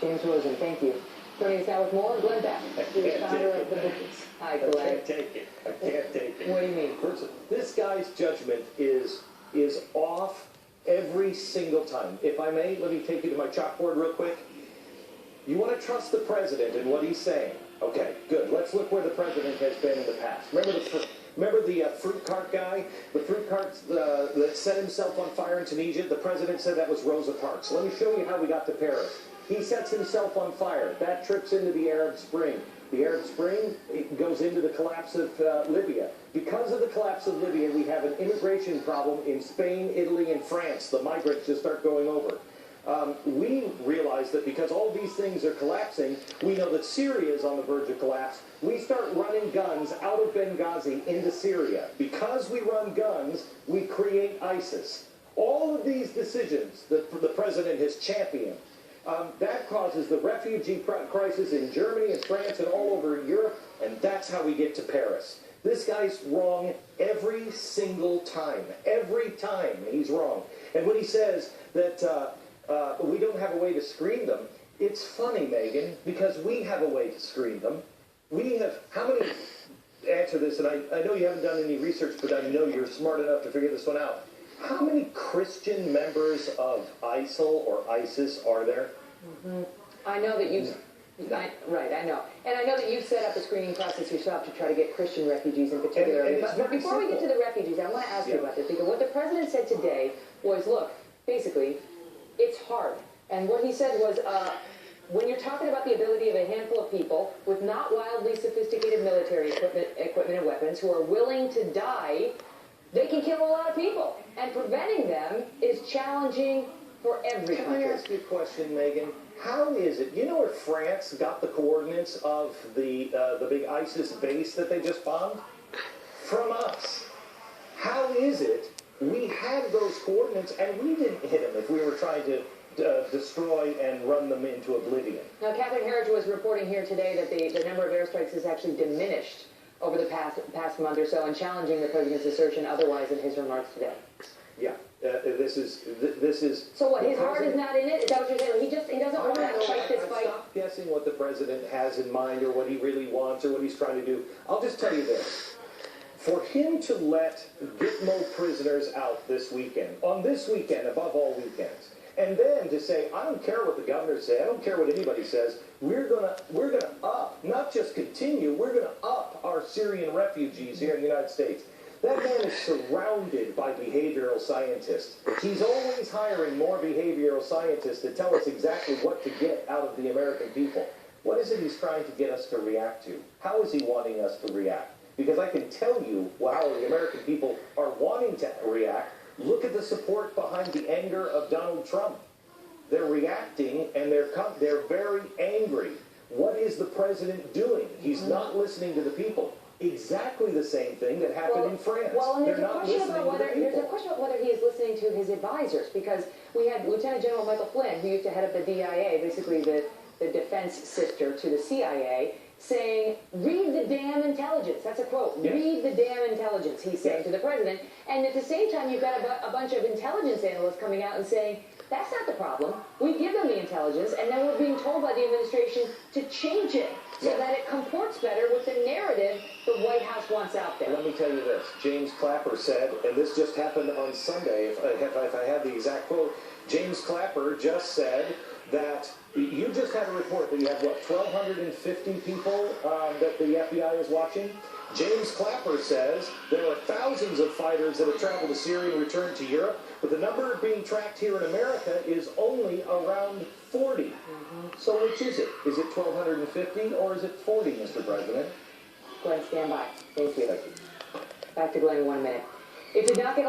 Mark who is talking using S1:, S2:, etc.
S1: James Rosen, thank you. Joining us now with more, Glenn Beck, who is founder of the book. Hi, Glenn.
S2: I can't take it. I can't take it.
S1: What do you mean?
S2: First, this guy's judgment is off every single time. If I may, let me take you to my chalkboard real quick. You want to trust the president and what he's saying. Okay, good. Let's look where the president has been in the past. Remember the fruit cart guy? The fruit cart that set himself on fire in Tunisia? The president said that was Rosa Parks. Let me show you how we got to Paris. He sets himself on fire. That trips into the Arab Spring. The Arab Spring goes into the collapse of Libya. Because of the collapse of Libya, we have an immigration problem in Spain, Italy, and France. The migrants just start going over. We realize that because all these things are collapsing, we know that Syria is on the verge of collapse. We start running guns out of Benghazi into Syria. Because we run guns, we create ISIS. All of these decisions that the president has championed, that causes the refugee crisis in Germany and France and all over Europe, and that's how we get to Paris. This guy's wrong every single time. Every time he's wrong. And when he says that we don't have a way to screen them, it's funny, Megan, because we have a way to screen them. We have, how many, answer this, and I know you haven't done any research, but I know you're smart enough to figure this one out. How many Christian members of ISIL or ISIS are there?
S1: Mm-hmm. I know that you... Right, I know. And I know that you've set up a screening process yourself to try to get Christian refugees in particular. But before we get to the refugees, I want to ask you about this, because what the president said today was, look, basically, it's hard. And what he said was, when you're talking about the ability of a handful of people with not wildly sophisticated military equipment and weapons who are willing to die, they can kill a lot of people. And preventing them is challenging for every country.
S2: Can I ask you a question, Megan? How is it, you know where France got the coordinates of the big ISIS base that they just bombed? From us. How is it we had those coordinates and we didn't hit them if we were trying to destroy and run them into oblivion?
S1: Now, Catherine Herridge was reporting here today that the number of airstrikes has actually diminished over the past month or so, and challenging the president's assertion otherwise in his remarks today.
S2: Yeah, this is.
S1: So what? His heart is not in it? Is that what you're saying? He doesn't want to fight this fight.
S2: Stop guessing what the president has in mind or what he really wants or what he's trying to do. I'll just tell you this: for him to let Gitmo prisoners out this weekend, on this weekend above all weekends, and then to say, I don't care what the governor says, I don't care what anybody says, we're gonna up, not just continue, we're gonna up our Syrian refugees here in the United States. That man is surrounded by behavioral scientists. He's always hiring more behavioral scientists to tell us exactly what to get out of the American people. What is it he's trying to get us to react to? How is he wanting us to react? Because I can tell you how the American people are wanting to react. Look at the support behind the anger of Donald Trump. They're reacting, and they're very angry. What is the president doing? He's not listening to the people. Exactly the same thing that happened in France.
S1: Well, and there's a question about whether he is listening to his advisors, because we had Lieutenant General Michael Flynn, who used to head up the DIA, basically the defense sister to the CIA, saying, read the damn intelligence. That's a quote. Yes. Read the damn intelligence, he's saying to the president. And at the same time, you've got a bunch of intelligence analysts coming out and saying, that's not the problem. We give them the intelligence, and then we're being told by the administration to change it so that it comports better with the narrative the White House wants out there.
S2: Let me tell you this. James Clapper said, and this just happened on Sunday, if I have the exact quote, James Clapper just said that you just had a report that you have, what, 1,250 people that the FBI is watching? James Clapper says there are thousands of fighters that have traveled to Syria and returned to Europe, but the number being tracked here in America is only around 40. So which is it? Is it 1,250 or is it 40, Mr. President?
S1: Glenn, stand by. Thank you. Back to Glenn in 1 minute. It did not get